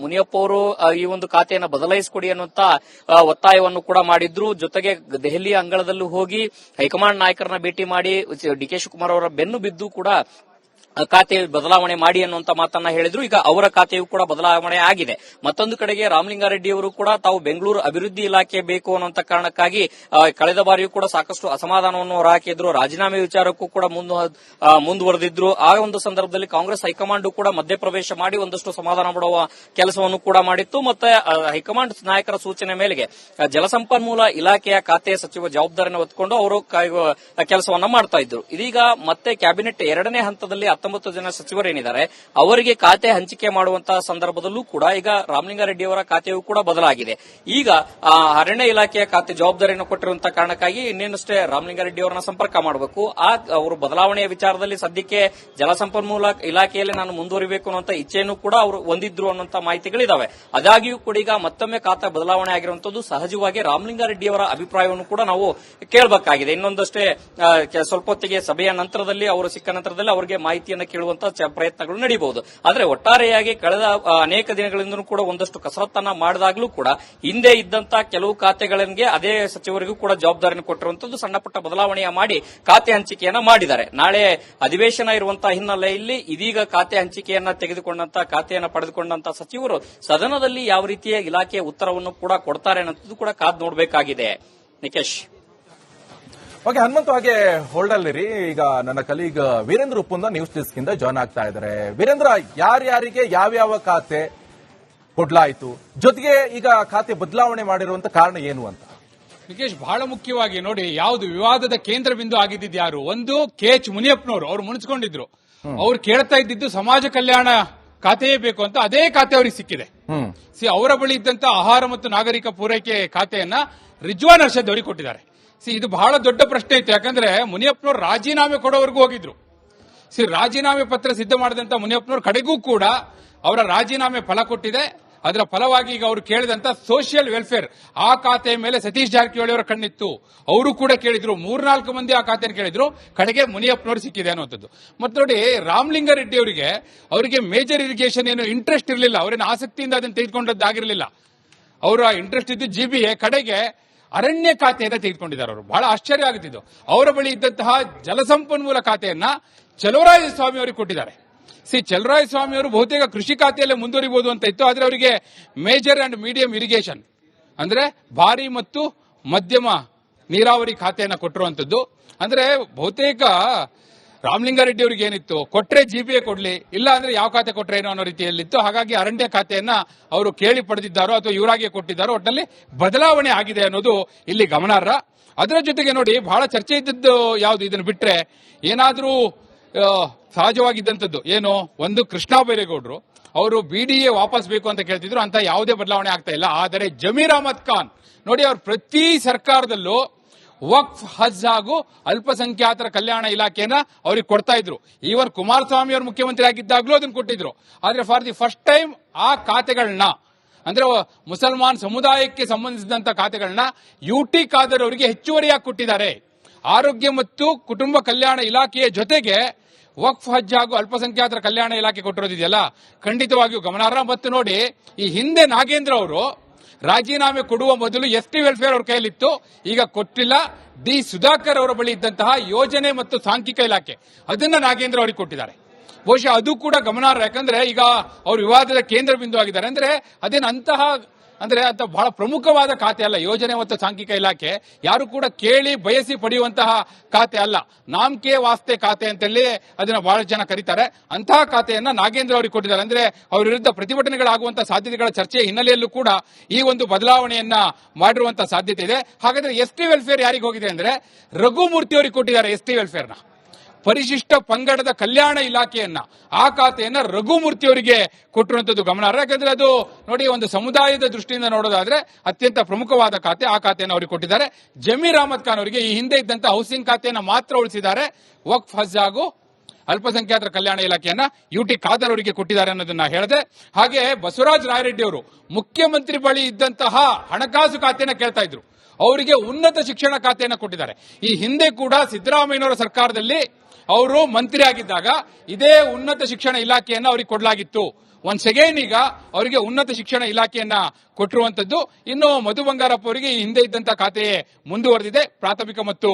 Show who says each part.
Speaker 1: ಮುನಿಯಪ್ಪ ಅವರು ಈ ಒಂದು ಖಾತೆಯನ್ನು ಬದಲಾಯಿಸಿಕೊಡಿ ಅನ್ನುವಂತ ಒತ್ತಾಯವನ್ನು ಕೂಡ ಮಾಡಿದ್ರು. ಜೊತೆಗೆ ದೆಹಲಿಯ ಅಂಗಳದಲ್ಲೂ ಹೋಗಿ ಹೈಕಮಾಂಡ್ ನಾಯಕರನ್ನ ಭೇಟಿ ಮಾಡಿ ಡಿಕೆ ಶಿವಕುಮಾರ್ ಅವರ ಬೆನ್ನು ಬಿದ್ದು ಕೂಡ ಖಾತೆ ಬದಲಾವಣೆ ಮಾಡಿ ಅನ್ನುವಂತ ಮಾತನ್ನ ಹೇಳಿದ್ರು. ಈಗ ಅವರ ಖಾತೆಯು ಕೂಡ ಬದಲಾವಣೆ ಆಗಿದೆ. ಮತ್ತೊಂದು ಕಡೆಗೆ ರಾಮಲಿಂಗಾರೆಡ್ಡಿ ಅವರು ಕೂಡ ತಾವು ಬೆಂಗಳೂರು ಅಭಿವೃದ್ಧಿ ಇಲಾಖೆ ಬೇಕು ಅನ್ನುವಂತ ಕಾರಣಕ್ಕಾಗಿ ಕಳೆದ ಬಾರಿಯೂ ಕೂಡ ಸಾಕಷ್ಟು ಅಸಮಾಧಾನವನ್ನು ಹೊರಹಾಕಿದ್ರು. ರಾಜೀನಾಮೆ ವಿಚಾರಕ್ಕೂ ಕೂಡ ಮುಂದುವರೆದಿದ್ರು. ಆ ಒಂದು ಸಂದರ್ಭದಲ್ಲಿ ಕಾಂಗ್ರೆಸ್ ಹೈಕಮಾಂಡ್ ಕೂಡ ಮಧ್ಯಪ್ರವೇಶ ಮಾಡಿ ಒಂದಷ್ಟು ಸಮಾಧಾನ ಮಾಡುವ ಕೆಲಸವನ್ನು ಕೂಡ ಮಾಡಿತ್ತು. ಮತ್ತೆ ಹೈಕಮಾಂಡ್ ನಾಯಕರ ಸೂಚನೆ ಮೇರೆಗೆ ಜಲಸಂಪನ್ಮೂಲ ಇಲಾಖೆಯ ಖಾತೆ ಸಚಿವ ಜವಾಬ್ದಾರಿಯನ್ನು ಹೊತ್ತುಕೊಂಡು ಅವರು ಕೆಲಸವನ್ನ ಮಾಡ್ತಾ ಇದ್ರು. ಇದೀಗ ಮತ್ತೆ ಕ್ಯಾಬಿನೆಟ್ ಎರಡನೇ ಹಂತದಲ್ಲಿ 19 ಜನ ಸಚಿವರೇನಿದ್ದಾರೆ ಅವರಿಗೆ ಖಾತೆ ಹಂಚಿಕೆ ಮಾಡುವಂತಹ ಸಂದರ್ಭದಲ್ಲೂ ಕೂಡ ಈಗ ರಾಮಲಿಂಗಾರೆಡ್ಡಿ ಅವರ ಖಾತೆಯೂ ಕೂಡ ಬದಲಾಗಿದೆ. ಈಗ ಅರಣ್ಯ ಇಲಾಖೆಯ ಖಾತೆ ಜವಾಬ್ದಾರಿಯನ್ನು ಕೊಟ್ಟಿರುವಂತಹ ಕಾರಣಕ್ಕಾಗಿ ಇನ್ನೇನಷ್ಟೇ ರಾಮಲಿಂಗಾರೆಡ್ಡಿ ಅವರನ್ನ ಸಂಪರ್ಕ ಮಾಡಬೇಕು. ಅವರು ಬದಲಾವಣೆಯ ವಿಚಾರದಲ್ಲಿ ಸದ್ಯಕ್ಕೆ ಜಲಸಂಪನ್ಮೂಲ ಇಲಾಖೆಯಲ್ಲಿ ನಾನು ಮುಂದುವರಿಬೇಕು ಅನ್ನುವಂತ ಇಚ್ಛೆಯನ್ನು ಕೂಡ ಅವರು ಹೊಂದಿದ್ರು ಅನ್ನುವಂತ ಮಾಹಿತಿಗಳಿದಾವೆ. ಅದಾಗಿಯೂ ಕೂಡ ಈಗ ಮತ್ತೊಮ್ಮೆ ಖಾತೆ ಬದಲಾವಣೆ ಆಗಿರುವಂತದ್ದು ಸಹಜವಾಗಿ ರಾಮಲಿಂಗಾರೆಡ್ಡಿ ಅವರ ಅಭಿಪ್ರಾಯವನ್ನು ಕೂಡ ನಾವು ಕೇಳಬೇಕಾಗಿದೆ. ಇನ್ನೊಂದಷ್ಟೇ ಸ್ವಲ್ಪ ಹೊತ್ತಿಗೆ ಸಭೆಯ ನಂತರದಲ್ಲಿ ಅವರು ಸಿಕ್ಕ ನಂತರದಲ್ಲಿ ಅವರಿಗೆ ಮಾಹಿತಿಯನ್ನು ಕೇಳುವಂತಹ ಪ್ರಯತ್ನಗಳು ನಡೆಯಬಹುದು. ಆದರೆ ಒಟ್ಟಾರೆಯಾಗಿ ಕಳೆದ ಅನೇಕ ದಿನಗಳಿಂದ ಕೂಡ ಒಂದಷ್ಟು ಕಸರತ್ತನ್ನ ಮಾಡಿದಾಗಲೂ ಕೂಡ ಹಿಂದೆ ಇದ್ದಂತಹ ಕೆಲವು ಖಾತೆಗಳಿಗೆ ಅದೇ ಸಚಿವರಿಗೂ ಕೂಡ ಜವಾಬ್ದಾರಿಯನ್ನು ಕೊಟ್ಟಿರುವಂತದ್ದು ಸಣ್ಣ ಪುಟ್ಟ ಬದಲಾವಣೆಯ ಮಾಡಿ ಖಾತೆ ಹಂಚಿಕೆಯನ್ನ ಮಾಡಿದ್ದಾರೆ. ನಾಳೆ ಅಧಿವೇಶನ ಇರುವಂತಹ ಹಿನ್ನೆಲೆಯಲ್ಲಿ ಇದೀಗ ಖಾತೆ ಹಂಚಿಕೆಯನ್ನ ತೆಗೆದುಕೊಂಡಂತಹ ಖಾತೆಯನ್ನು ಪಡೆದುಕೊಂಡಂತಹ ಸಚಿವರು ಸದನದಲ್ಲಿ ಯಾವ ರೀತಿಯ ಇಲಾಖೆಯ ಉತ್ತರವನ್ನು ಕೂಡ ಕೊಡ್ತಾರೆ ಅನ್ನೋದು ಕೂಡ ಕಾದು ನೋಡಬೇಕಾಗಿದೆ. ನಿಕೇಶ್.
Speaker 2: ಓಕೆ ಹನುಮಂತು, ಹಾಗೆ ಹೋಲ್ಡ್ ಅಲ್ಲಿರಿ. ಈಗ ನನ್ನ colleague Virendra Uppunda news desk ಇಂದ ಜಾಯ್ನ್ ಆಗ್ತಾ ಇದ್ದಾರೆ. ವೀರೇಂದ್ರ, ಯಾರ್ಯಾರಿಗೆ ಯಾವ್ಯಾವ ಖಾತೆ ಕೊಡ್ಲಾಯಿತು, ಜೊತೆಗೆ ಈಗ ಖಾತೆ ಬದಲಾವಣೆ ಮಾಡಿರುವಂತ ಕಾರಣ ಏನು ಅಂತ?
Speaker 3: ನಿಕೇಶ್, ಬಹಳ ಮುಖ್ಯವಾಗಿ ನೋಡಿ, ಯಾವುದು ವಿವಾದದ ಕೇಂದ್ರ ಬಿಂದು ಆಗಿದ್ದು ಯಾರು? ಒಂದು KH ಮುನಿಯಪ್ಪನವರು. ಅವರು ಮುನಿಸ್ಕೊಂಡಿದ್ರು. ಅವ್ರು ಕೇಳ್ತಾ ಇದ್ದಿದ್ದು ಸಮಾಜ ಕಲ್ಯಾಣ ಖಾತೆಯೇ ಬೇಕು ಅಂತ. ಅದೇ ಖಾತೆ ಅವರಿಗೆ ಸಿಕ್ಕಿದೆ. ಅವರ ಬಳಿ ಇದ್ದಂತ ಆಹಾರ ಮತ್ತು ನಾಗರಿಕ ಪೂರೈಕೆ ಖಾತೆಯನ್ನ ರಿಜ್ವಾನ್ ಅರ್ಷದ್ ಅವರಿಗೆ ಕೊಟ್ಟಿದ್ದಾರೆ. ಇದು ಬಹಳ ದೊಡ್ಡ ಪ್ರಶ್ನೆ ಇತ್ತು. ಯಾಕಂದ್ರೆ ಮುನಿಯಪ್ಪನವರು ರಾಜೀನಾಮೆ ಕೊಡೋವರೆಗೂ ಹೋಗಿದ್ರು. ರಾಜೀನಾಮೆ ಪತ್ರ ಸಿದ್ಧ ಮಾಡಿದಂತ ಮುನಿಯಪ್ಪನವರು ಕಡೆಗೂ ಕೂಡ ಅವರ ರಾಜೀನಾಮೆ ಫಲ ಕೊಟ್ಟಿದೆ. ಅದರ ಫಲವಾಗಿ ಈಗ ಅವರು ಕೇಳಿದಂತ ಸೋಷಿಯಲ್ ವೆಲ್ಫೇರ್ ಆ ಖಾತೆಯ ಮೇಲೆ ಸತೀಶ್ ಜಾರಕಿಹೊಳಿ ಅವರ ಕಣ್ಣಿತ್ತು. ಅವರು ಕೂಡ ಕೇಳಿದ್ರು. 3-4 ಮಂದಿ ಆ ಖಾತೆಯನ್ನು ಕೇಳಿದ್ರು. ಕಡೆಗೆ ಮುನಿಯಪ್ಪನವರು ಸಿಕ್ಕಿದೆ ಅನ್ನುವಂಥದ್ದು. ಮತ್ತೆ ನೋಡಿ, ರಾಮಲಿಂಗಾರೆಡ್ಡಿ ಅವರಿಗೆ ಮೇಜರ್ ಇರಿಗೇಷನ್ ಏನು ಇಂಟ್ರೆಸ್ಟ್ ಇರಲಿಲ್ಲ. ಅವರೇನು ಆಸಕ್ತಿಯಿಂದ ಅದನ್ನು ತೆಗೆದುಕೊಂಡದ್ದಾಗಿರಲಿಲ್ಲ. ಅವರ ಇಂಟ್ರೆಸ್ಟ್ ಇದ್ದು GBA. ಕಡೆಗೆ ಅರಣ್ಯ ಖಾತೆಯನ್ನು ತೆಗೆದುಕೊಂಡಿದ್ದಾರೆ. ಅವರು ಬಹಳ ಆಶ್ಚರ್ಯ ಆಗುತ್ತಿದ್ದು. ಅವರ ಬಳಿ ಇದ್ದಂತಹ ಜಲಸಂಪನ್ಮೂಲ ಖಾತೆಯನ್ನ ಚಲುವರಾಯಸ್ವಾಮಿ ಅವರಿಗೆ ಕೊಟ್ಟಿದ್ದಾರೆ. ಚಲುವರಾಯಸ್ವಾಮಿ ಅವರು ಬಹುತೇಕ ಕೃಷಿ ಖಾತೆಯಲ್ಲೇ ಮುಂದುವರಿಬಹುದು ಅಂತ ಇತ್ತು. ಆದರೆ ಅವರಿಗೆ ಮೇಜರ್ ಅಂಡ್ ಮೀಡಿಯಂ ಇರಿಗೇಷನ್ ಅಂದ್ರೆ ಭಾರಿ ಮತ್ತು ಮಧ್ಯಮ ನೀರಾವರಿ ಖಾತೆಯನ್ನು ಕೊಟ್ಟಿರುವಂತದ್ದು. ಅಂದ್ರೆ ಬಹುತೇಕ ರಾಮಲಿಂಗಾರೆಡ್ಡಿ ಅವರಿಗೆ ಏನಿತ್ತು, ಕೊಟ್ರೆ GBA ಕೊಡ್ಲಿ, ಇಲ್ಲ ಅಂದ್ರೆ ಯಾವ ಖಾತೆ ಕೊಟ್ರೆ ಏನೋ ಅನ್ನೋ ರೀತಿಯಲ್ಲಿತ್ತು. ಹಾಗಾಗಿ ಅರಣ್ಯ ಖಾತೆಯನ್ನ ಅವರು ಕೇಳಿ ಪಡೆದಿದ್ದಾರೋ ಅಥವಾ ಇವರಾಗಿಯೇ ಕೊಟ್ಟಿದ್ದಾರೋ, ಒಟ್ಟಿನಲ್ಲಿ ಬದಲಾವಣೆ ಆಗಿದೆ ಅನ್ನೋದು ಇಲ್ಲಿ ಗಮನಾರ್ಹ. ಅದರ ಜೊತೆಗೆ ನೋಡಿ, ಬಹಳ ಚರ್ಚೆ ಇದ್ದದ್ದು ಯಾವುದು ಇದನ್ನು ಬಿಟ್ರೆ, ಏನಾದ್ರೂ ಸಹಜವಾಗಿದ್ದಂಥದ್ದು ಏನು, ಒಂದು ಕೃಷ್ಣ ಬೈರೇಗೌಡರು ಅವರು BDA ವಾಪಸ್ ಬೇಕು ಅಂತ ಕೇಳ್ತಿದ್ರು. ಅಂತ ಯಾವುದೇ ಬದಲಾವಣೆ ಆಗ್ತಾ ಇಲ್ಲ. ಆದರೆ ಜಮೀರ್ ಅಹಮದ್ ಖಾನ್ ನೋಡಿ, ಅವರು ಪ್ರತಿ ಸರ್ಕಾರದಲ್ಲೂ ವಕ್ಫ್, ಹಜ್ ಹಾಗೂ ಅಲ್ಪಸಂಖ್ಯಾತರ ಕಲ್ಯಾಣ ಇಲಾಖೆಯನ್ನ ಅವ್ರಿಗೆ ಕೊಡ್ತಾ ಇದ್ರು. ಈವನ್ ಕುಮಾರಸ್ವಾಮಿ ಅವರು ಮುಖ್ಯಮಂತ್ರಿ ಆಗಿದ್ದಾಗಲೂ ಅದನ್ನು ಕೊಟ್ಟಿದ್ರು. ಆದ್ರೆ ಫಾರ್ ದಿ ಫಸ್ಟ್ ಟೈಮ್ ಆ ಖಾತೆಗಳನ್ನ, ಅಂದ್ರೆ ಮುಸಲ್ಮಾನ್ ಸಮುದಾಯಕ್ಕೆ ಸಂಬಂಧಿಸಿದಂತ ಖಾತೆಗಳನ್ನ UT ಖಾದರ್ ಅವರಿಗೆ ಹೆಚ್ಚುವರಿಯಾಗಿ ಕೊಟ್ಟಿದ್ದಾರೆ. ಆರೋಗ್ಯ ಮತ್ತು ಕುಟುಂಬ ಕಲ್ಯಾಣ ಇಲಾಖೆಯ ಜೊತೆಗೆ ವಕ್ಫ್, ಹಜ್ ಹಾಗೂ ಅಲ್ಪಸಂಖ್ಯಾತರ ಕಲ್ಯಾಣ ಇಲಾಖೆ ಕೊಟ್ಟಿರೋದಿದೆಯಲ್ಲ, ಖಂಡಿತವಾಗಿಯೂ ಗಮನಾರ್ಹ. ಮತ್ತು ನೋಡಿ, ಈ ಹಿಂದೆ ನಾಗೇಂದ್ರ ಅವರು ರಾಜೀನಾಮೆ ಕೊಡುವ ಮೊದಲು ST ವೆಲ್ಫೇರ್ ಅವ್ರ ಕೈಯಲ್ಲಿತ್ತು, ಈಗ ಕೊಟ್ಟಿಲ್ಲ. D ಸುಧಾಕರ್ ಅವರ ಬಳಿ ಇದ್ದಂತಹ ಯೋಜನೆ ಮತ್ತು ಸಾಂಖ್ಯಿಕ ಇಲಾಖೆ ಅದನ್ನ ನಾಗೇಂದ್ರ ಅವರಿಗೆ ಕೊಟ್ಟಿದ್ದಾರೆ. ಬಹುಶಃ ಅದು ಕೂಡ ಗಮನಾರ್ಹ. ಯಾಕಂದ್ರೆ ಈಗ ಅವರು ವಿವಾದದ ಕೇಂದ್ರ ಬಿಂದು ಆಗಿದ್ದಾರೆ. ಅಂದ್ರೆ ಅದೇನು ಅಂತ ಬಹಳ ಪ್ರಮುಖವಾದ ಖಾತೆ ಅಲ್ಲ. ಯೋಜನೆ ಮತ್ತು ಸಾಂಖ್ಯಿಕ ಇಲಾಖೆ ಯಾರು ಕೂಡ ಕೇಳಿ ಬಯಸಿ ಪಡೆಯುವಂತಹ ಖಾತೆ ಅಲ್ಲ. ನಾಮಕೆ ವಾಸ್ತೆ ಖಾತೆ ಅಂತೇಳಿ ಅದನ್ನ ಬಹಳ ಜನ ಕರೀತಾರೆ. ಅಂತಹ ಖಾತೆಯನ್ನ ನಾಗೇಂದ್ರ ಅವರಿಗೆ ಕೊಟ್ಟಿದ್ದಾರೆ. ಅಂದ್ರೆ ಅವರ ವಿರುದ್ಧ ಪ್ರತಿಭಟನೆಗಳಾಗುವಂತಹ ಸಾಧ್ಯತೆಗಳ ಚರ್ಚೆಯ ಹಿನ್ನೆಲೆಯಲ್ಲೂ ಕೂಡ ಈ ಒಂದು ಬದಲಾವಣೆಯನ್ನ ಮಾಡಿರುವಂತಹ ಸಾಧ್ಯತೆ ಇದೆ. ಹಾಗಾದ್ರೆ ST ವೆಲ್ಫೇರ್ ಯಾರಿಗೆ ಹೋಗಿದೆ ಅಂದ್ರೆ ರಘುಮೂರ್ತಿ ಅವರಿಗೆ ಕೊಟ್ಟಿದ್ದಾರೆ. ST ವೆಲ್ಫೇರ್ನ ಪರಿಶಿಷ್ಟ ಪಂಗಡದ ಕಲ್ಯಾಣ ಇಲಾಖೆಯನ್ನ, ಆ ಖಾತೆಯನ್ನ ರಘುಮೂರ್ತಿ ಅವರಿಗೆ ಕೊಟ್ಟಿರುವಂತದ್ದು ಗಮನಾರ್ಹ. ಯಾಕಂದ್ರೆ ಅದು ನೋಡಿ, ಒಂದು ಸಮುದಾಯದ ದೃಷ್ಟಿಯಿಂದ ನೋಡೋದಾದ್ರೆ ಅತ್ಯಂತ ಪ್ರಮುಖವಾದ ಖಾತೆ. ಆ ಖಾತೆಯನ್ನು ಅವರಿಗೆ ಕೊಟ್ಟಿದ್ದಾರೆ. ಜಮೀರ್ ಅಹಮದ್ ಖಾನ್ ಅವರಿಗೆ ಈ ಹಿಂದೆ ಇದ್ದಂತಹ ಹೌಸಿಂಗ್ ಖಾತೆಯನ್ನ ಮಾತ್ರ ಉಳಿಸಿದ್ದಾರೆ. ವಕ್ಫ್, ಹಜ್ ಹಾಗೂ ಅಲ್ಪಸಂಖ್ಯಾತರ ಕಲ್ಯಾಣ ಇಲಾಖೆಯನ್ನ UT ಖಾದರ್ ಅವರಿಗೆ ಕೊಟ್ಟಿದ್ದಾರೆ ಅನ್ನೋದನ್ನ ಹೇಳಿದೆ. ಹಾಗೆ ಬಸವರಾಜ ರಾಯರೆಡ್ಡಿ ಅವರು ಮುಖ್ಯಮಂತ್ರಿ ಬಳಿ ಇದ್ದಂತಹ ಹಣಕಾಸು ಖಾತೆಯನ್ನ ಕೇಳ್ತಾ ಇದ್ರು. ಅವರಿಗೆ ಉನ್ನತ ಶಿಕ್ಷಣ ಖಾತೆಯನ್ನು ಕೊಟ್ಟಿದ್ದಾರೆ. ಈ ಹಿಂದೆ ಕೂಡ ಸಿದ್ದರಾಮಯ್ಯನವರ ಸರ್ಕಾರದಲ್ಲಿ ಅವರು ಮಂತ್ರಿ ಆಗಿದ್ದಾಗ ಇದೇ ಉನ್ನತ ಶಿಕ್ಷಣ ಇಲಾಖೆಯನ್ನು ಅವರಿಗೆ ಕೊಡಲಾಗಿತ್ತು. ಒನ್ಸ್ ಅಗೈನ್ ಈಗ ಅವರಿಗೆ ಉನ್ನತ ಶಿಕ್ಷಣ ಇಲಾಖೆಯನ್ನ ಕೊಟ್ಟಿರುವಂತದ್ದು. ಇನ್ನು ಮಧು ಬಂಗಾರಪ್ಪ ಅವರಿಗೆ ಹಿಂದೆ ಇದ್ದಂತ ಖಾತೆ ಮುಂದುವರೆದಿದೆ. ಪ್ರಾಥಮಿಕ ಮತ್ತು